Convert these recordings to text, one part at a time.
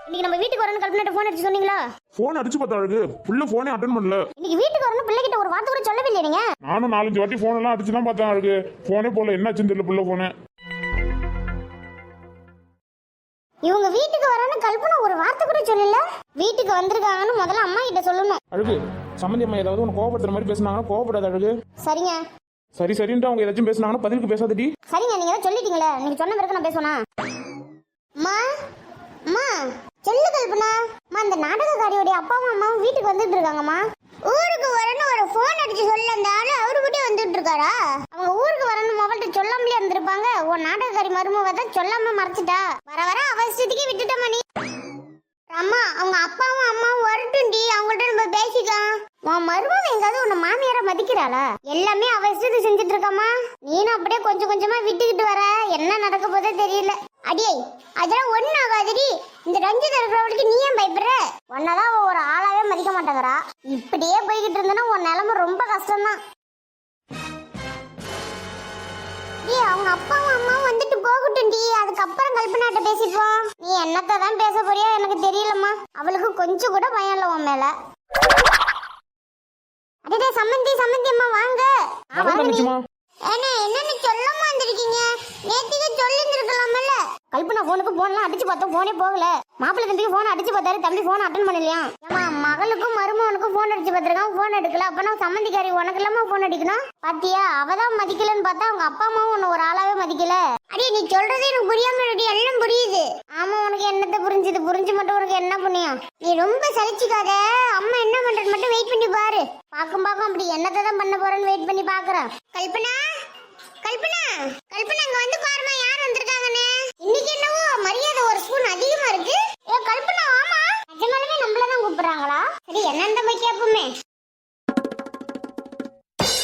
இன்னைக்கு நம்ம வீட்டுக்கு வரணும் கல்பனாட்ட ஃபோன் அடிச்சு சொன்னீங்களா? ஃபோன் அடிச்சு பார்த்தா அழகு புள்ள ஃபோனே அட்டெண்ட் பண்ணல. இன்னைக்கு வீட்டுக்கு வரணும் பிள்ளைகிட்ட ஒரு வார்த்தை கூட சொல்லவே இல்லையா நீங்க? நானும் 4-5 வாட்டி ஃபோன் எல்லாம் அடிச்சு தான் பார்த்தேன் அழகு. ஃபோனே போல என்னாச்சுன்னு தெரியல புள்ள ஃபோனே. இவங்க வீட்டுக்கு வரணும் கல்பனா ஒரு வார்த்தை கூட சொல்லல. வீட்டுக்கு வந்திருக்காங்கன்னு முதல்ல அம்மா கிட்ட சொல்லணும். அழகு சம்மந்தி அம்மா ஏதாவது உனக்கு கோவப்படுற மாதிரி பேசினாங்கன்னா கோவப்படாத அழகு. சரிங்க. சரி சரின்ட்டு அவங்க ஏதாச்சும் பேசினாங்கன்னா பதிலுக்கு பேசாதடி. சரிங்க, நீங்க தான் சொல்லிட்டீங்களே, நீங்க சொன்ன பிறகு நான் பேசுவேனா? அம்மா அம்மா சொல்லு கல்பனா. அம்மா அந்த நாடகக்காரியோட அப்பாவும் அம்மாவும் வீட்டுக்கு வந்துட்டு இருக்காங்கம்மா. ஊருக்கு வரணும் ஒரு ஃபோன் அடிச்சு சொல்ல அந்த ஆளு அவருக்கிட்டே வந்துட்டு இருக்காரா? அவங்க ஊருக்கு வரணும் அவள்கிட்ட சொல்லாமலே இருந்திருப்பாங்க. ஒரு நாடகக்காரி மருமவ தான் சொல்லாம மறைச்சிட்டா. வர வர அவசரத்துக்கே விட்டுட்டமா நீ. அம்மா அவங்க அப்பாவும் அம்மாவும் வரட்டும்டி, அவங்கள்ட்ட நம்ம பேசிக்கலாம். உன் மருமவ எங்காவது உன்னை மாமியார மதிக்கிறாளா? எல்லாமே அவசரத்து செஞ்சுட்டு இருக்காமா. நீனும் அப்படியே கொஞ்சம் கொஞ்சமா விட்டுக்கிட்டு வர. என்ன நடக்க போதே தெரியல. அடியே அதெல்லாம் ஒன்னும் ஆகாதுடி. இந்த ரஞ்சித் இருக்கிறவளுக்கு நீ ஏன் பயப்படுற? உன்னதான் ஒரு ஆளாவே மதிக்க மாட்டேங்கிறா. இப்படியே போய்கிட்டு இருந்தனா உன் நிலைமை ரொம்ப கஷ்டம்தான். அவங்க அப்பாவும் அம்மாவும் வந்துட்டு போகட்டும்டி, அதுக்கப்புறம் கல்பனாட்ட பேசிப்போம். நீ என்னத்தை தான் பேச போறியா எனக்கு தெரியலம்மா. அவளுக்கு கொஞ்சம் கூட பயம் இல்லை உன் மேல. அடடே சம்மந்தி சம்மந்தி அம்மா வாங்க. என்னன்னு சொல்லாம வந்திருக்கீங்க? நேத்திக்கு சொல்லிருக்கலாம்ல. கல்பனா போனுக்கு போன்லாம் அடிச்சு பார்த்தோம், போனே போகல. மாப்பிள்ளை தம்பிக்கு போன் அடிச்சு பார்த்தாரு, தம்பி போன் அட்டன் பண்ணலையா? ஏமா மகளுக்கும் மருமகனுக்கும் போன் அடிச்சு பார்த்திருக்கான், போன் எடுக்கல. அப்பனா சம்மந்திக்காரி உனக்கு இல்லாம போன் அடிக்கணும் பாத்தியா? அவதான் மதிக்கலன்னு பார்த்தா அவங்க அப்பா அம்மாவும் உன்னை ஒரு ஆளாவே மதிக்கல. அடி நீ சொல்றதே எனக்கு புரியாம எல்லாம் புரியுது. ஆமா உனக்கு என்னத்தை புரிஞ்சுது? புரிஞ்சு மட்டும் உனக்கு என்ன புண்ணியம்? நீ ரொம்ப சலிச்சுக்காத. அம்மா என்ன பண்றது மட்டும் வெயிட் பண்ணி பாரு. பாக்கும் அப்படி என்னத்தை தான் பண்ண போறேன்னு வெயிட் பண்ணி பாக்குறேன். கல்பனா கல்பனா கல்பனா இங்க வந்து பாருமா யார் வந்திருக்காங்கன்னு. இன்னைக்கு என்னவோ மரியாதை ஒரு ஸ்பூன் அதிகமா இருக்கு. ஏ கல்பனா ஆமா நிஜமாலுமே நம்மளதான் கூப்பிடுறாங்களா? சரி என்னன்னு போய் கேப்போமே.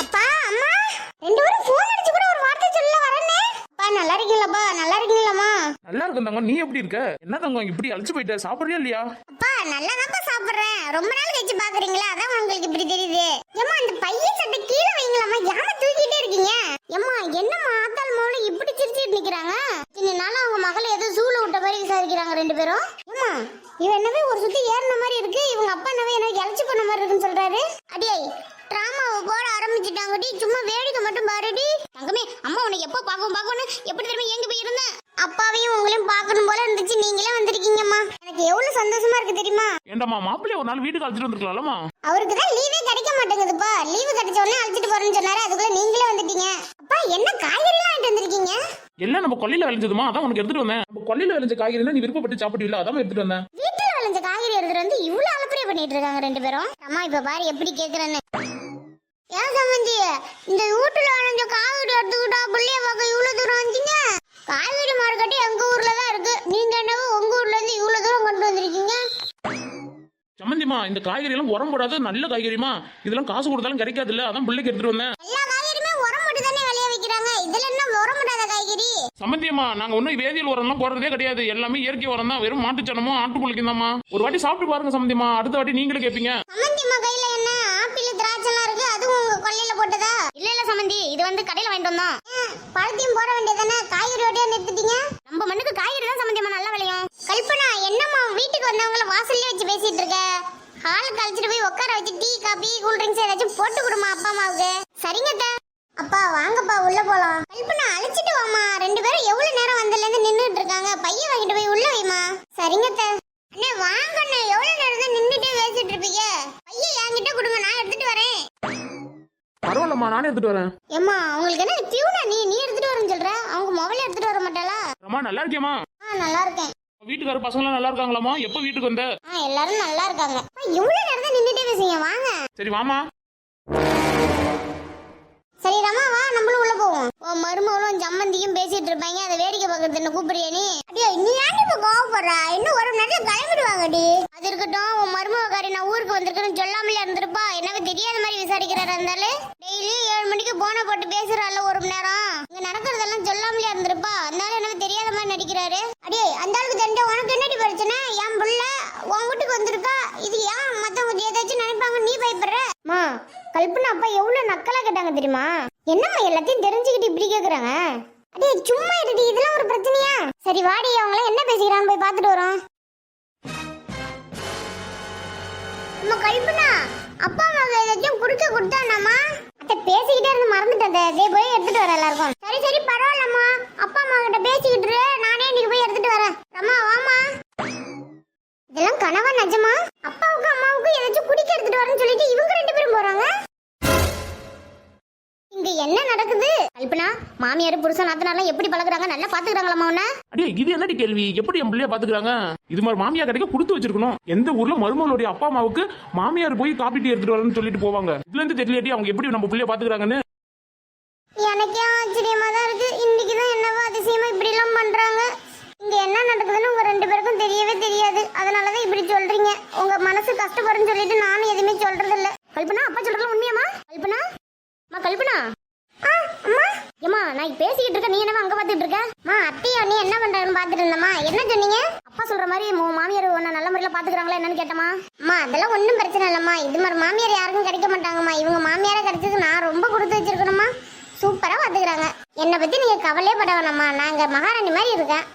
அப்பா அம்மா ரெண்டு பேரும் போன் அடிச்சு கூட ஒரு வார்த்தை சொல்ல வரனே. அப்பா நல்லா இருக்கீங்களாப்பா? நல்லா இருக்கீங்களாமா? நல்லா இருக்கும் தங்கம். நீ எப்படி இருக்க? என்ன தங்கம் இப்படி அழிச்சு போயிட்ட? சாப்பிடுறியா இல்லையா? அப்பா நல்லா தான் சாப்பிடுறேன். ரொம்ப நாள் கழிச்சு பாக்குறீங்களா, அதான் உங்களுக்கு இப்படி தெரியுது. ஏமா அந்த பையன் சட்டை கீழே வைங்களாமா, யாரை தூக்கிட்டே இருக்கீங்க? ஏமா என்னம்மா ஆத்தாள் மோள இப்படி சிரிச்சிட்டு நிக்கிறாங்க? இனி நாள அவங்க மகளை ஏதோ ஜூல விட்ட மாதிரி விசாரிக்கிறாங்க ரெண்டு பேரும். ஏமா இவன் என்னவே ஒரு சுத்தி ஏறின மாதிரி இருக்கு, இவங்க அப்பா என்னவே என்ன இழைச்சி பண்ண மாதிரி இருக்குன்னு சொல்றாரு. அடியே டிராமாவை போட ஆரம்பிச்சுட்டாங்கடி, சும்மா வேடிக்கை மட்டும் பாருடி. தங்கமே அம்மா உனக்கு எப்போ பார்க்கணும்னு எப்படி தெரியுமா எங்க போயிருந்தேன். அப்பாவையும் உங்களையும் பார்க்கணும் போல இருந்துச்சு, நீங்களே வந்திருக்கீங்கம்மா. எனக்கு எவ்வளவு சந்தோஷமா இருக்கு தெரியுமா? ஏண்டம்மா மாப்பிள்ளைய ஒரு நாள் வீட்டுக்கு அழைச்சிட்டு வந்திருக்கலாம்மா. அவருக்கு தான் லீவே கிடைக்க மாட்டேங்குதுப்பா. லீவு கிடைச்ச உடனே அழைச்சிட்டு போறேன்னு சொன்னாரு, அதுக்குள்ள நீங்களே வந்துட்டீங்க. அப்பா என்ன காய்கறி எல்லாம் வாங்கிட்டு வந்திருக்கீங்க? எல்லாம் நம்ம கொல்லையில விளைஞ்சதுமா, அதான் உனக்கு எடுத்துட்டு வந்தேன். நம்ம கொல்லையில விளைஞ்ச காய்கறி நீ விருப்பப்பட்டு சாப்பிடுவீல, அதான் எடுத்துட்டு வந்தேன். வீட்டுல விளைஞ்ச காய்கறி எடுத்துட்டு வந்து இவ்வளவு அலப்பறை பண்ணிட்டு இருக்காங்க ரெண்டு பேரும். அம்மா இப்ப பாரு எப்படி கேக்குறேன்னு. ஏன் சம்பந்தி இந்த வீட்டுல விளைஞ்ச காய்கறி எடுத்துக்கிட்டா பிள்ளைய பார்க்க இவ்வளவு தூரம் வந்தீங்க? காய்கறி மார்க்கெட் எங்க ஊர்ல தான் இருக்கு, நீங்க என்னவோ உங்க ஊர்ல இருந்து இவ்வளவு தூரம் கொண்டு வந்திருக்கீங்க. சம்பந்திமா இந்த காய்கறி எல்லாம் உரம் போடாத நல்ல காய்கறிமா, இதெல்லாம் காசு கொடுத்தாலும் கிடைக்காது இல்ல, அதான் பிள்ளைக்கு எடுத்துட்டு வந்தேன். எல்லா காய்கறியுமே உரம் போட்டு தானே விளைய வைக்கிறாங்க, இதுல என்ன உரம் போடாத காய்கறி? சம்பந்தியம்மா நாங்க ஒன்னும் வேதியியல் உரம் எல்லாம் போடுறதே கிடையாது, எல்லாமே இயற்கை உரம் தான், வெறும் மாட்டுச்சனமும் ஆட்டுப்புழுக்கும் தான்மா. ஒரு வாட்டி சாப்பிட்டு பாருங்க சம்பந்தியம்மா, அடுத்த வாட்டி நீங்களே கேட்பீங்க. சம்பந்தியம்மா கையில என்ன ஆப்பிள் திராட்சை எல்லாம் இருக்கு, அதுவும் உங்க கொல்லையில போட்டதா? இல்ல இல்ல சம்பந்தி, இது வந்து கடையில வாங்கிட்டு வந்தோம். பழத்தையும் போட வேண்டியதானே, காய்கறி ஓட்டியா நிறுத்திட்டீங்க? நம்ம மண்ணுக்கு காய்கறி தான் சம்பந்தியம்மா நல்லா விளையும். கல்பனா என்னம்மா வீட்டுக்கு வந்தவங்கள வாசல்லே வச்சு பேசிட்டு இருக்க? ஹாலுக்கு அழைச்சிட்டு போய் உட்கார வச்சு டீ காபி கூல் ட்ரிங்க்ஸ் ஏதாச்சும் போட்டு கொடுமா அப்பா அம்மாவுக்கு. சரிங்கத்த. அப்பா வாங்கப்பா உள்ள போலாம். கல்பனா அழைச்சிட்டு வாமா, ரெண்டு பேரும் எவ்வளவு நேரம் வந்ததுல இருந்து நின்னுட்டு இருக்காங்க, பையன் வாங்கிட்டு போய் உள்ள வைமா. சரிங்கத்த. அண்ணே வாங்கண்ணே, எவ்வளவு நேரம் தான் நின்னுட்டே பேசிட்டு இருப்பீங்க? பையன் என்கிட்ட கொடுங்க, நான் எடுத்துட்டு வரேன். பரவாயில்லம்மா நானே எடுத்துட்டு வரேன். ஏம்மா உங்களுக்கு என்ன பியூனா, நீ எடுத்துட்டு வரேன்னு சொல்ற, அவங்க மொபைல் எடுத்துட்டு வர மாட்டாளா? அம்மா நல்லா இருக்கியம்மா? நல்லா இருக்கேன். வீட்டுக்கார பசங்க எல்லாம் நல்லா இருக்காங்களாமா? எப்ப வீட்டுக்கு வந்த? எல்லாரும் நல்லா இருக்காங்க. இவ்வளவு நேரம் தான் நின்னுட்டே பேசுங்க, வாங்க. சரி வாமா. சரி ரமா வா, நம்மளும் உள்ள போவோம். மருமகளும் ஜம்மந்தியும் பேசிட்டு இருப்பாங்க, அதை வேடிக்கை பார்க்கறது என்ன கூப்பிடுறியா நீ? அடியா நீ ஏன்டி இப்ப கோவப்படுற? இன்னும் ஒரு நேரத்துல கிளம்பிடுவாங்கடி. அது இருக்கட்டும், உன் மருமகாரி நான் ஊருக்கு வந்திருக்கேன்னு சொல்லாமலே இருந்திருப்பா. எனக்கு தெரியாத மாதிரி விசாரிக்கிறாரா இருந்தாலும் டெய்லி 7 மணிக்கு போன போட்டு பேசுறாள் ஒரு மணி நேரம். இங்க நடக்கிறதெல்லாம் சொல்லாமலே இருந்திருப்பா, அதனால எனக்கு தெரியாத மாதிரி நடிக்கிறாரு. அடியே அந்த ஆளுக்கு தெரிஞ்ச உனக்கு என்னடி பிரச்சனை? என் புள்ள உன் வீட்டுக்கு வந்திருக்கா, இது ஏன் மத்தவங்க ஏதாச்சும் நினைப்பாங்க நீ பயப்படுற? கல்பனா அப்பா எவ்வளவு நக்கலா கேட்டாங்க தெரியுமா? என்னம்மா எல்லாத்தையும் தெரிஞ்சுக்கிட்டு இப்படி கேக்குறாங்க? அடே சும்மா இருடி, இதெல்லாம் ஒரு பிரச்சனையா? சரி வாடி, அவங்கள என்ன பேசிக்கிறான்னு போய் பார்த்துட்டு வரோம். அம்மா கல்பனா அப்பா அம்மாவுக்கு ஏதாச்சும் குடுக்க கொடுத்தானாமா? அத்தை பேசிக்கிட்டே இருந்து மறந்துட்டேன். அதே போய் எடுத்துட்டு வர எல்லாருக்கும். சரி சரி பரவாயில்லம்மா, அப்பா அம்மா கிட்ட பேசிக்கிட்டு இரு, நானே இன்னைக்கு போய் எடுத்துட்டு வரேன். அம்மா வாமா. இதெல்லாம் கனவா நிஜமா? அப்பாவுக்கு அம்மாவுக்கு ஏதாச்சும் குடிக்க எடுத்துட்டு வரேன்னு சொல்லிட்டு இவங்க 2 பேரும் போறாங்க. இங்க என்ன நடக்குது? கல்பனா மாமியார் புருஷன் நாத்தனார்லாம் எப்படி பழகுறாங்க? நல்லா பாத்துக்கிறாங்களா உன்ன? அடியே இது என்னடி கேள்வி? எப்படி என் பிள்ளைய பாத்துக்கிறாங்க? இது மாதிரி மாமியார் கிடைக்க கொடுத்து வச்சிருக்கணும். எந்த ஊர்ல மருமகளுடைய அப்பா அம்மாவுக்கு மாமியார் போய் காப்பி டீ எடுத்துட்டு வரணும்னு சொல்லிட்டு போவாங்க. இதுல இருந்து தெரியலையாடி அவங்க எப்படி நம்ம பிள்ளைய பாத்துக்கிறாங்கன்னு. எனக்கே ஆச்சரியமா தான் இருக்கு. இன்னைக்குதான் என்னவோ அதிசயமா இப்படி எல்லாம் பண்றாங்க. இங்க என்ன நடக்குதுன்னு உங்க 2 பேருக்கும் தெரியவே தெரியாது. அதனாலதான் இப்படி சொல்றீங்க. உங்க மனசு கஷ்டப்படுன்னு சொல்லிட்டு நானும் எதுவுமே சொல்றது இல்ல. கல்பனா அப்பா சொல்றதுல உண்மையாமா? கல்பனா கல்பனா அம்மா ஏமா நான் பேசிக்கிட்டு இருக்க, நீ என்னவா அங்க பாத்துட்டு இருக்க? மா அத்தையோ நீ என்ன பண்றன்னு பாத்துட்டு இருந்தம்மா. என்ன சொன்னீங்க? அப்பா சொல்ற மாதிரி மாமியார் உன்ன நல்ல முறையில பாத்துக்கிறாங்களா என்னன்னு கேட்டமா. அம்மா அதெல்லாம் ஒண்ணும் பிரச்சனை இல்லம்மா. இது மாதிரி மாமியார் யாருக்கும் கிடைக்க மாட்டாங்கம்மா. இவங்க மாமியாரா கிடைச்சதுக்கு நான் ரொம்ப கொடுத்து வச்சிருக்கணுமா. சூப்பரா பாத்துக்கிறாங்க. என்னை பத்தி நீங்க கவலையே பட வேணாம்மா. நான் இங்க மகாராணி மாதிரி இருக்கேன்.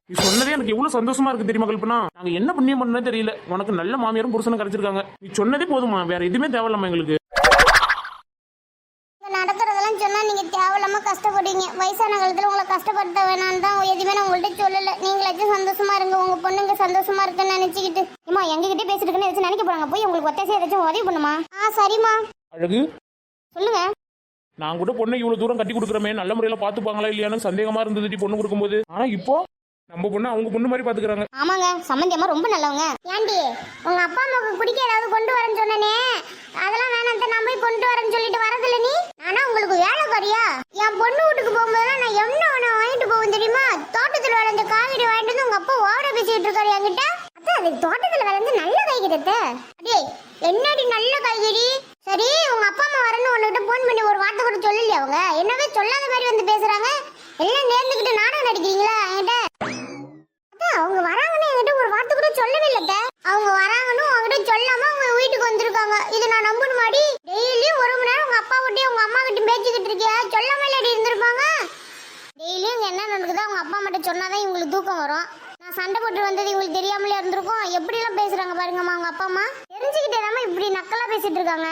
நீ சொன்னதே எனக்கு எவ்வளவு சந்தோஷமா இருக்கு தெரியுமா கல்பனா? நாங்க என்ன புண்ணியம் பண்ணே தெரியல, உனக்கு நல்ல மாமியாரும் புருஷனும் கிடைச்சிருக்காங்க. நீ சொன்னதே போதுமா, வேற எதுவுமே தேவையில்லாம எங்களுக்கு. நடக்கிறதெல்லாம் சொன்னா நீங்க தேவையில்லாம கஷ்டப்படுவீங்க. வயசான காலத்துல உங்களை கஷ்டப்படுத்த வேணான்னு தான் எதுவுமே நான் உங்கள்கிட்ட சொல்லல. நீங்களாச்சும் சந்தோஷமா இருங்க, உங்க பொண்ணுங்க சந்தோஷமா இருக்குன்னு நினைச்சுக்கிட்டு. ஏமா எங்ககிட்ட பேசிட்டு இருக்குன்னு ஏதாச்சும் நினைக்க போறாங்க. போய் உங்களுக்கு ஒத்தாசை ஏதாச்சும் உதவி பண்ணுமா? சரிம்மா. அழகு சொல்லுங்க. நான் கூட பொண்ணை இவ்வளவு தூரம் கட்டி கொடுக்குறமே, நல்ல முறையில பாத்துப்பாங்களா இல்லையான்னு சந்தேகமா இருந்தது பொண்ணு கொடுக்கும்போது. ஆனா இப்போ நம்ம பொண்ணு அவங்க பொண்ணு மாதிரி பாத்துக்கிறாங்க. ஆமாங்க சம்பந்தி அம்மா ரொம்ப நல்லவங்க. ஏண்டி உங்க அப்பா அம்மாவுக்கு குடிக்க ஏதாவது கொண்டு வரேன்னு சொன்னனே, அதெல்லாம் வேணாம் நான் போய் கொண்டு வரேன்னு சொல்லிட்டு வரதில்ல நீ. ஆனா உங்களுக்கு வேலை குறையா? என் பொண்ணு வீட்டுக்கு போகும்போது நான் என்ன வாங்கிட்டு போவேன் தெரியுமா? தோட்டத்துல விளைஞ்ச காய்கறி வாங்கிட்டு வந்து உங்க அப்பா ஓவரா பேசிட்டு இருக்காரு என்கிட்ட. அதான் அது தோட்டத்துல விளைஞ்ச நல்ல காய்கறி. அடே என்னடி நல்ல காய்கறி? சரி உங்க அப்பா அம்மா வரேன்னு உன்கிட்ட போன் பண்ணி ஒரு வார்த்தை கூட சொல்லலையா? அவங்க என்னவே சொல்லாத மாதிரி வந்து பேசுறாங்க. எல்லாம் நேர்ந்துக்கிட்டு நாடகம் நடிக்கிறீங்களா என்கிட்ட? அவங்க வராங்கன்னு என்கிட்ட ஒரு வார்த்தை கூட சொல்லவே இல்ல. அவங்க வராங்கன்னு உங்ககிட்ட சொல்லாம அவங்க வீட்டுக்கு வந்திருக்காங்க. இது நான் நம்பணும் மாடி? டெய்லியும் 1 மணி நேரம் உங்க அப்பா கிட்டயும் உங்க அம்மா கிட்ட பேசிக்கிட்டு இருக்கியா? சொல்லாம இல்லடி இருந்திருப்பாங்க. டெய்லியும் என்ன நடக்குதோ அவங்க அப்பா மட்டும் சொன்னாதான் இவங்களுக்கு தூக்கம் வரும். நான் சண்டை போட்டு வந்தது இவங்களுக்கு தெரியாமலே இருந்திருக்கும். எப்படி எல்லாம் பேசுறாங்க பாருங்கம்மா அவங்க அப்பா அம்மா. தெரிஞ்சுக்கிட்டே இப்படி நக்கலா பேசிட்டு இருக்காங்க.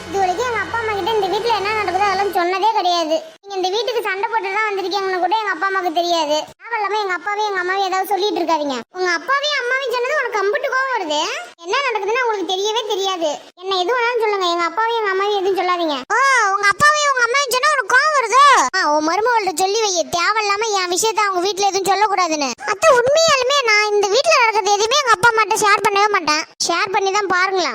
இது வரைக்கும் எங்க அப்பா அம்மா கிட்ட இந்த வீட்டுல என்ன நடக்குதோ அதெல்லாம் சொன்னதே கிடையாது. நீங்க இந்த வீட்டுக்கு சண்டை போட்டு தான் வந்திருக்கீங்கன்னு கூட எங்க அப்பா அம்மாவுக்கு தெரியாது. தேவையில்லாம எங்க அப்பாவையும் எங்க அம்மாவையும் ஏதாவது சொல்லிட்டு இருக்காதீங்க. உங்க அப்பாவையும் அம்மாவையும் சொன்னது உனக்கு கம்பிட்டு கோவம் வருது. என்ன நடக்குதுன்னு உங்களுக்கு தெரியவே தெரியாது. என்ன எது வேணாலும் சொல்லுங்க, எங்க அப்பாவையும் எங்க அம்மாவையும் எதுவும் சொல்லாதீங்க. உங்க அப்பாவையும் உங்க அம்மாவையும் சொன்னா உனக்கு கோவம் வருது? உன் மருமகள்கிட்ட சொல்லி வை, தேவையில்லாம என் விஷயத்த அவங்க வீட்டுல எதுவும் சொல்லக்கூடாதுன்னு. அத்தை உண்மையாலுமே நான் இந்த வீட்டுல நடக்கிறது எதுவுமே எங்க அப்பா அம்மாட்ட ஷேர் பண்ணவே மாட்டேன். ஷேர் பண்ணி தான் பாருங்களா.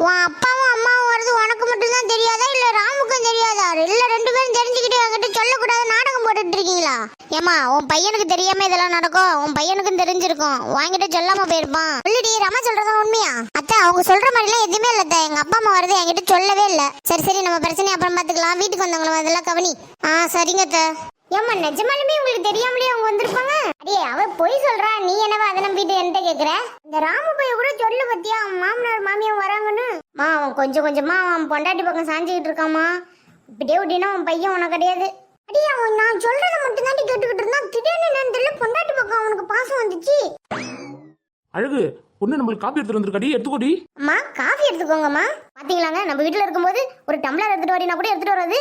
உன் அப்பாவும் அம்மாவும் வருது உனக்கு மட்டும் தான் தெரியாதா இல்ல ராமுக்கும் தெரியாதா? இல்ல 2 பேரும் தெரிஞ்சுக்கிட்டு என்கிட்ட சொல்லக்கூடாது நாடகம் போட்டுட்டு இருக்கீங்களா? ஏமா உன் பையனுக்கு தெரியாம இதெல்லாம் நடக்கும்? உன் பையனுக்கும் தெரிஞ்சிருக்கும், வாங்கிட்டு சொல்லாம போயிருப்பான். சொல்லுடி, ரமா சொல்றது உண்மையா? அத்தை அவங்க சொல்ற மாதிரிலாம் எதுவுமே இல்ல. எங்க அப்பா அம்மா வருது என்கிட்ட சொல்லவே இல்ல. சரி சரி நம்ம பிரச்சனை அப்புறம் பாத்துக்கலாம். வீட்டுக்கு வந்தவங்களும் அதெல்லாம் கவனி. சரிங்க அத்தை. ஏமா நிஜமாலுமே உங்களுக்கு தெரியாமலே அவங்க வந்திருப்பாங்க? அடியே அவ பொய் சொல்றா, நீ என்னவா அதை நம்பிட்டு என்கிட்ட கேக்குற? இந்த ராமு பைய கூட சொல்லு பத்தியா அவன் மாமனார் மாமியார் வராங்கன்னு. அவன் கொஞ்சம் கொஞ்சமா அவன் பொண்டாட்டி பக்கம் சாஞ்சிக்கிட்டு இருக்காமா. இப்படியே விட்டினா அவன் பையன் உனக்கு கிடையாது. அடியே அவன் நான் சொல்றதை மட்டும் தாண்டி கேட்டுக்கிட்டு இருந்தான். திடீர்னு என்னன்னு தெரியல பொண்டாட்டி பக்கம் அவனுக்கு பாசம் வந்துச்சு. அழகு பொண்ணு நம்மளுக்கு காப்பி எடுத்துட்டு வந்திருக்காடி, எடுத்துக்கோடி. அம்மா காஃபி எடுத்துக்கோங்கம்மா. பாத்தீங்களாங்க நம்ம வீட்டுல இருக்கும்போது ஒரு டம்ளர் எடுத்துட்டு வரீனா கூட எடுத்துட்டு வராது.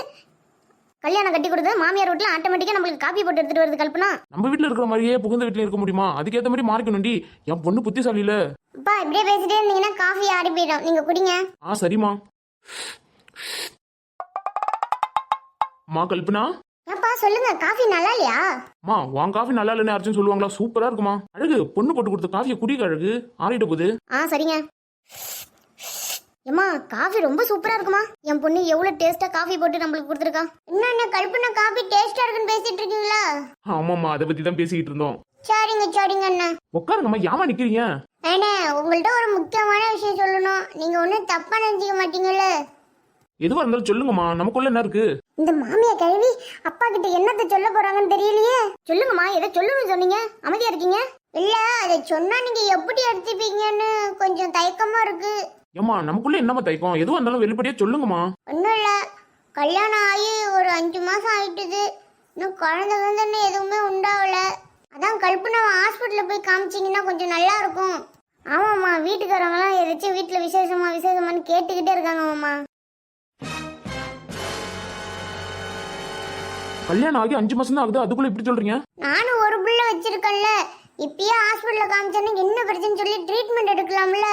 கல்யாணம் கட்டி கொடுத்து மாமியார் வீட்டுல ஆட்டோமேட்டிக்கா நம்மளுக்கு காப்பி போட்டு எடுத்துட்டு வருது. கல்பனா நம்ம வீட்டுல இருக்கிற மாதிரியே புகுந்த வீட்டுல இருக்க முடியுமா? அதுக்கேற்ற மாதிரி மாறிக்கணும்டி. என் பொண்ணு புத்திசாலியில. அப்பா இப்படியே பேசிட்டே இருந்தீங்கன்னா காஃபி ஆடி போயிடும். நீங்க குடிங்க. சரிம்மா. மா கல்பனா. ஏப்பா சொல்லுங்க, காஃபி நல்லா இல்லையா? மா உன் காஃபி நல்லா இல்லைன்னு யாராச்சும் சொல்லுவாங்களா? சூப்பரா இருக்குமா. அழகு பொண்ணு போட்டு கொடுத்த காஃபியை குடிக்க அழகு, ஆறிட்டு போகுது. சரிங்க. ஏமா காஃபி ரொம்ப சூப்பரா இருக்குமா. என் பொண்ணு எவ்வளவு டேஸ்டா காஃபி போட்டு நம்மளுக்கு கொடுத்துருக்கா. என்ன கல்பனா காஃபி டேஸ்டா இருக்குன்னு பேசிட்டு இருக்கீங்களா? ஆமாம்மா அதை பத்தி தான் பேசிக்கிட்டு இருந்தோம். சரிங்க சரிங்க அண்ணா. உட்காருங்கம்மா, ஏமா நிக்கிறீங்க? அண்ணா உங்கள்ட்ட ஒரு முக்கியமான விஷயம் சொல்லணும். நீங்க ஒன்னும் தப்பா நினைச்சுக்க மாட்டீங்கல்ல? எதுவா இருந்தாலும் சொல்லுங்கம்மா, நமக்குள்ள என்ன இருக்கு? இந்த மாமியா கழுவி அப்பா கிட்ட என்னத்த சொல்ல போறாங்கன்னு தெரியலையே. சொல்லுங்கம்மா, எதை சொல்லணும்னு சொன்னீங்க? அமைதியா இருக்கீங்க. இல்ல அதை சொன்னா நீங்க எப்படி எடுத்துப்பீங்கன்னு கொஞ்சம் தயக்கமா இருக்கு. ஏம்மா நமக்குள்ள என்னம்மா தயக்கம்? எதுவா இருந்தாலும் வெளிப்படையா சொல்லுங்கம்மா. ஒன்றும் இல்லை, கல்யாணம் ஆகி ஒரு 5 மாசம் ஆயிட்டுது. இன்னும் குழந்தை எதுவுமே உண்டாகல. அதான் கல்பனாவை ஹாஸ்பிட்டலில் போய் காமிச்சிங்கன்னா கொஞ்சம் நல்லா இருக்கும். ஆமாம்மா, வீட்டுக்காரங்களாம் ஏதாச்சும் வீட்டில் விசேஷமான்னு கேட்டுக்கிட்டே இருக்காங்க மாமா. கல்யாணம் ஆகி 5 மாசம் தான் ஆகுது, அதுக்குள்ள இப்படி சொல்றீங்க? நானும் ஒரு பிள்ளை வச்சிருக்கேன்ல, இப்பயே ஹாஸ்பிட்டலில் காமிச்சேன்னு என்ன பிரச்சனை சொல்லி ட்ரீட்மெண்ட் எடுக்கலாம்ல,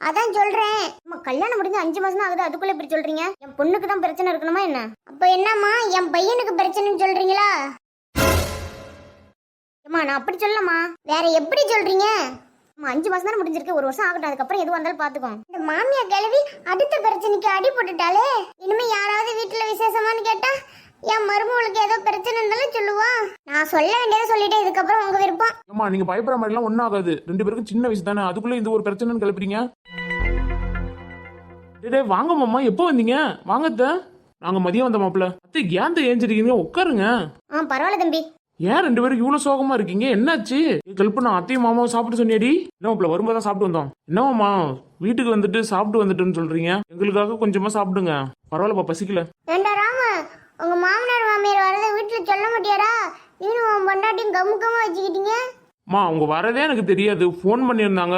அதான் சொல்றேன். அம்மா, கல்யாணம் முடிஞ்சு 5 மாசம் தான் ஆகுது, அதுக்குள்ள இப்படி சொல்றீங்க? என் பொண்ணுக்கு தான் பிரச்சனை இருக்கணுமா என்ன? அப்ப என்னம்மா, என் பையனுக்கு பிரச்சனைன்னு சொல்றீங்களா? அம்மா, நான் அப்படி சொல்லமா, வேற எப்படி சொல்றீங்க? அம்மா, 5 மாசம் தானே முடிஞ்சிருக்கு, 1 வருஷம் ஆகட்டும், அதுக்கப்புறம் எதுவும் வந்தாலும் பாத்துக்கோம். இந்த மாமியா கிழவி அடுத்த பிரச்சனைக்கு அடி போட்டுட்டாலே, இனிமே யாராவது வீட்டுல விசேஷமான்னு கேட்டா என் மருமகளுக்கு ஏதோ பிரச்சனை இருந்தாலும் சொல்லுவா. நான் சொல்ல வேண்டியதை சொல்லிட்டேன், இதுக்கப்புறம் உங்க விருப்பம். அம்மா, நீங்க பயப்படுற மாதிரி எல்லாம் ஒன்னும் ஆகாது, 2 பேருக்கும் சின்ன வயசு தானே, அதுக்குள்ள இந்த ஒரு பிரச்சனைன்னு கிளப்புறீங்க. டேய் வாங்க மாமா, எப்போ வந்தீங்க? வாங்கத்த. நாங்க மதியம் வந்த மாப்பிள்ள. அத்தை ஏன் ஏஞ்சிருக்கீங்க? உட்காருங்க. பரவாயில்ல தம்பி. ஏன் 2 பேரும் இவ்வளவு சோகமா இருக்கீங்க? என்னாச்சு? கல்பனா, அத்தையும் மாமாவும் சாப்பிட்டு சொன்னியடி? என்ன மாப்பிள்ள, வரும்போது தான் சாப்பிட்டு வந்தோம். என்னமாமா, வீட்டுக்கு வந்துட்டு சாப்பிட்டு வந்துட்டுன்னு சொல்றீங்க? எங்களுக்காக கொஞ்சமா சாப்பிடுங்க. பரவாயில்லப்பா, பசிக்கல. ஏண்டா ராம, உங்க மாமனார் மாமியார் வரதை வீட்டுல சொல்ல மாட்டியாடா? நீனும் உன் பொண்டாட்டியும் கமுக்கமா வச்சுக்கிட்டீங்க. அம்மா, அவங்க வரதே எனக்கு தெரியாது, ஃபோன் பண்ணியிருந்தாங்க.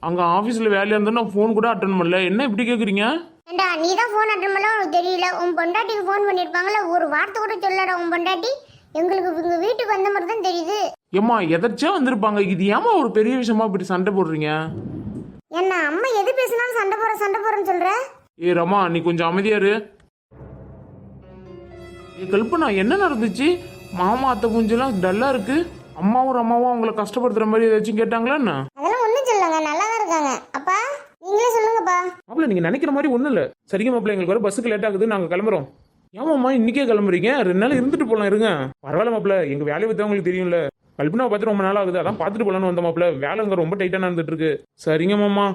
அங்க ஆபீஸ்ல வேலையா இருந்தா நான் ஃபோன் கூட அட்டன் பண்ணல. என்ன இப்படி கேக்குறீங்க? ஏண்டா, நீ தான் ஃபோன் அட்டன் பண்ணல, உனக்கு தெரியல? உன் பொண்டாட்டிக்கு ஃபோன் பண்ணிருப்பாங்கல்ல, ஒரு வார்த்தை கூட சொல்லடா உன் பொண்டாட்டி. எங்களுக்கு உங்க வீட்டுக்கு வந்த மாதிரி தான் தெரியுது. ஏம்மா, எதர்ச்சியா வந்திருப்பாங்க. இது ஏமா ஒரு பெரிய விஷயமா இப்படி சண்டை போடுறீங்க? என்ன அம்மா எது பேசினாலும் சண்டை போறேன்னு சொல்ற? ஏ ரமா, நீ கொஞ்சம் அமைதியா இரு. ஏ கல்பனா, என்ன நடந்துச்சு? மாமா அத்தை மூஞ்செல்லாம் டல்லா இருக்கு. அம்மாவும் ரமாவும் அவங்கள கஷ்டப்படுத்துற மாதிரி ஏதாச்சும் கேட்டாங்களா என்ன? அதெல்லாம் ஒண்ணும் சொல்லுங்க, நல்லா தான் இருக்காங்க. அப்பா நீங்களே சொல்லுங்கப்பா. மாப்பிள்ள, நீங்க நினைக்கிற மாதிரி ஒண்ணும் இல்ல. சரிங்க மாப்பிள்ள, எங்களுக்கு வர பஸ்ஸுக்கு லேட் ஆகுது, நாங்க கிளம்புறோம். ஏமாம்மா இன்னைக்கே கிளம்புறீங்க? 2 நாள் இருந்துட்டு போலாம், இருங்க. பரவாயில்ல மாப்பிள்ள, எங்க வேலையை பத்தி உங்களுக்கு தெரியும்ல. கல்பனாவை பார்த்து ரொம்ப நாள் ஆகுது, அதான் பார்த்துட்டு போலான்னு வந்த மாப்பிள்ள. வேலைங்க ரொம்ப டைட்டா நடந்துட்டு இருக்கு. சரிங்க மாமா,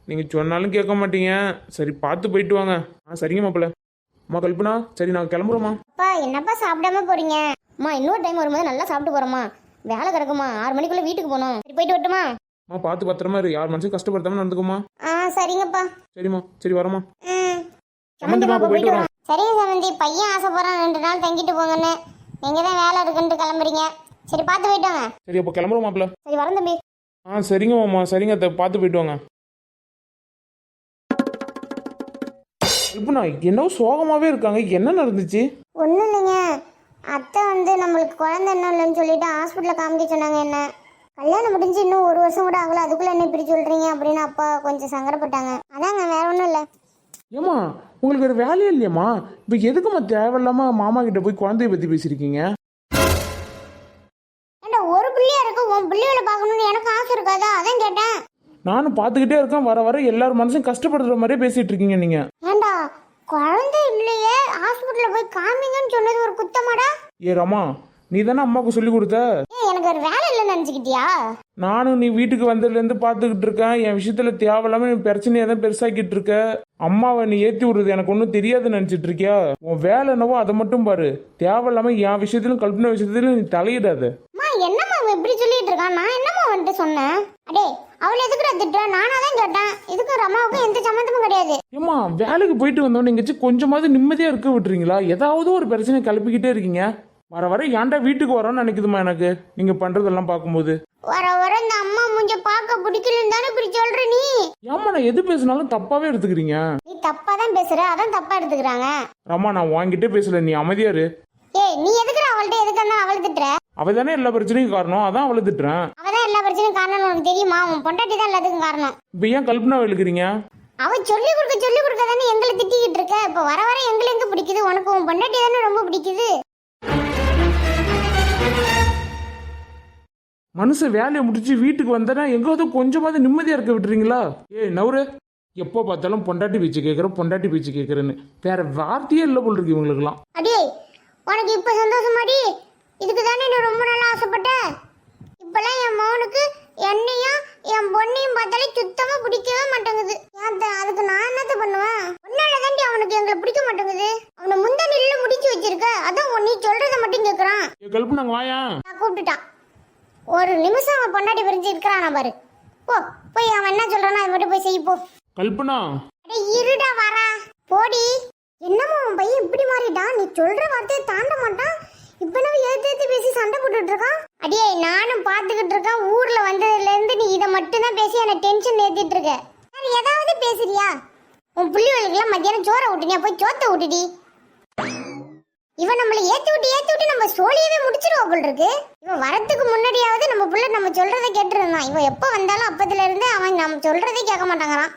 நீங்க சொன்னாலும் கேட்க மாட்டீங்க. சரி, பார்த்து போயிட்டு வாங்க. சரிங்க மாப்பிள்ள. அம்மா கல்பனா, சரி நாங்க கிளம்புறோமா? அப்பா, என்னப்பா சாப்பிடாம போறீங்க? அம்மா, இன்னொரு டைம் வரும்போது நல்லா சாப்பிட்டு போறோமா, வேலை கிடக்குமா, 6 மணிக்குள்ள வீட்டுக்கு போகணும். சரி, போயிட்டு வரட்டுமா? அம்மா, பார்த்து பத்திரமா இரு, யார் மனசையும் கஷ்டப்படுத்தாம நடந்துக்குமா? சரிங்கப்பா. சரிம்மா, சரி வரமா. சமந்திமா, போயிட்டு வரோம். சரிங்க சமந்தி, பையன் ஆசைப்படுறான் 2 நாள் தங்கிட்டு போங்கன்னு. நீங்க தான் வேலை இருக்குன்ட்டு கிளம்புறீங்க. சரி, பார்த்து போயிட்டு வாங்க. சரி, அப்போ கிளம்புறோம் மாப்பிள்ள. சரி, வரேன் தம்பி. சரிங்க மாமா, சரிங்க அத்தை, பார்த்து போயிட்டு வாங்க. இப்போ நான் என்னவோ சோகமாவே இருக்காங்க, என்ன நடந்துச்சு? ஒன்றும் இல்லைங்க, அத்தை நம்மளுக்கு குழந்தை இன்னும் இல்லைன்னு சொல்லிட்டு ஹாஸ்பிட்டலில் காமிக்க சொன்னாங்க. என்ன கல்யாணம் முடிஞ்சு இன்னும் 1 வருஷம் கூட ஆகல, அதுக்குள்ள என்ன இப்படி சொல்றீங்க அப்படின்னு அப்பா கொஞ்சம் சங்கடப்பட்டாங்க. அதாங்க, வேற ஒன்றும் இல்லை. ஏமா, உங்களுக்கு ஒரு வேலையே இல்லையம்மா? இப்போ எதுக்குமா தேவையில்லாம மாமா கிட்ட போய் குழந்தைய பத்தி பேசிருக்கீங்க? ஏண்டா, ஒரு பிள்ளையா இருக்கு, உன் பிள்ளைகளை பார்க்கணும்னு எனக்கு ஆசை இருக்காதா? அதான் கேட்டேன். நானும் பார்த்துக்கிட்டே இருக்கேன், வர வர எல்லாரும் மனசும் கஷ்டப்படுற மாதிரியே பேசிட்டு இருக்கீங்க நீங்க. ஏண்டா, குழந்தை இல்லையே, ஹாஸ்பிட்டல்ல போய் காமிங்கன்னு சொன்னது ஒரு குத்தமாடா? ஏ ரமா, நீ தானே அம்மாவுக்கு சொல்லி கொடுத்த? எனக்கு ஒரு வேலை இல்லைன்னு நினைச்சுக்கிட்டியா? நானும் நீ வீட்டுக்கு வந்ததுலேருந்து பார்த்துக்கிட்டு இருக்கேன். என் விஷயத்துல தேவையில்லாம நீ பிரச்சனையை தான் பெருசாக்கிட்டு இருக்க. அம்மாவை நீ ஏற்றி விடுறது எனக்கு ஒன்றும் தெரியாதுன்னு நினச்சிட்டு இருக்கியா? உன் வேலை என்னவோ அதை மட்டும் பாரு. தேவையில்லாம என் விஷயத்திலும் கல்பனா விஷயத்திலும் நீ தலையிடாத. என்னம்மா அவன் இப்படி சொல்லிட்டு இருக்கான்? நான் என்னம்மா வந்துட்டு சொன்னேன்? அடே, அவளை எதுக்குடா திட்டுற? நானா தான் கேட்டேன். இதுக்கு ரமாவுக்கும் எந்த சம்மந்தமும் கிடையாது. ஏம்மா, வேலைக்கு போயிட்டு வந்தோம், நீங்க கொஞ்சமாவது நிம்மதியா இருக்க விட்டுறீங்களா? ஏதாவது ஒரு பிரச்சனை கிளப்பிக்கிட்டே இருக்கீங்க. வர வர ஏன்டா வீட்டுக்கு வரோன்னு நினைக்குதுமா எனக்கு, நீங்க பண்றதெல்லாம் பார்க்கும்போது. வர வர இந்த அம்மா மூஞ்ச பார்க்க பிடிக்கலன்னு தானே இப்படி சொல்ற நீ? ஏம்மா, நான் எது பேசினாலும் தப்பாவே எடுத்துக்கிறீங்க. நீ தப்பா தான் பேசுற, அதான் தப்பா எடுத்துக்கிறாங்க. ரமா, நான் வாங்கிட்டே பேசல, நீ அமைதியா இரு. ஏய், நீ எதுக்குற அவள்கிட்ட எதுக்குன்னா அவளை திட்டுற? அவ தானே எல்லா பிரச்சனையும் காரணம், அதான் அவளை திட்டுறேன். அவதான் எல்லா பிரச்சனையும் காரணம் உனக்கு தெரியுமா? உன் பொண்டாட்டி தான் எல்லாத்துக்கும் காரணம். இப்ப ஏன் கல்பனா இழுக்கிறீங்க? அவ சொல்லி கொடுக்க தானே எங்களை திட்டிக்கிட்டு இருக்க. இப்ப வர வர எங்களை எங்க பிடிக்குது? உனக்கு உன் பொண்டாட்டி தானே ரொம்ப பிடிக்குது. மனுஷன் வேலையை முடிச்சு வீட்டுக்கு வந்தா எங்காவது கொஞ்சமாவது நிம்மதியா இருக்க விட்டுறீங்களா? ஏய் நவரு, எப்போ பார்த்தாலும் பொண்டாட்டி பேச்சு கேட்கறேன்னு வேற வார்த்தையே இல்லை போல் இருக்கு இவங்களுக்குலாம். அடே, உனக்கு இப்ப சந்தோஷமாடி? இதுக்கு தானே நீ ரொம்ப நாளா ஆசைப்பட்ட. இப்பெல்லாம் என் மகனுக்கு என்னையும் என் பொண்ணையும் பார்த்தாலே சுத்தமா பிடிக்கவே மாட்டேங்குது. அதுக்கு நான் என்னத்த பண்ணுவேன்? உன்னால தாண்டி அவனுக்கு எங்களை பிடிக்க மாட்டேங்குது. அவனை முந்தானில முடிச்சு வச்சிருக்க, அதான் நீ சொல்றத மட்டும் கேட்கறான். கல்பனா வாயா, நான் கூப்பிட்டுட்டான். ஒரு நிமிஷம் அவன் பொண்டாட்டி பிரிஞ்சு இருக்கிறானா பாரு. போ, போய் அவன் என்ன சொல்றானோ அதை மட்டும் போய் செய்ய போ. கல்பனா, அடே இருடா, வரா போடி. என்னமோ உன் பையன் இப்படி மாறிட்டான்? நீ சொல்ற வார்த்தையை தாண்ட மாட்டான். இப்ப நம்ம ஏத்து பேசி சண்டை போட்டுட்டு இருக்கான். அடியே நானும் பாத்துக்கிட்டு இருக்கேன். ஊர்ல வந்ததுல இருந்து நீ இதை மட்டும் தான் பேசி என்ன டென்ஷன் ஏத்திட்டு இருக்க. வேற ஏதாவது பேசுறியா? உன் புள்ளிகளுக்கெல்லாம் மத்தியானம் சோறை விட்டுனியா? போய் சோத்தை விட்டுடி. இவன் நம்மளை ஏத்தி விட்டு நம்ம சோழியவே முடிச்சிருவா போல் இருக்கு. இவன் வரத்துக்கு முன்னாடியாவது நம்ம புள்ள நம்ம சொல்றதை கேட்டுருந்தான். இவன் எப்ப வந்தாலும் அப்பத்துல இருந்து அவன் நம்ம சொல்றதே கேட்க மாட்டாங்கறான்.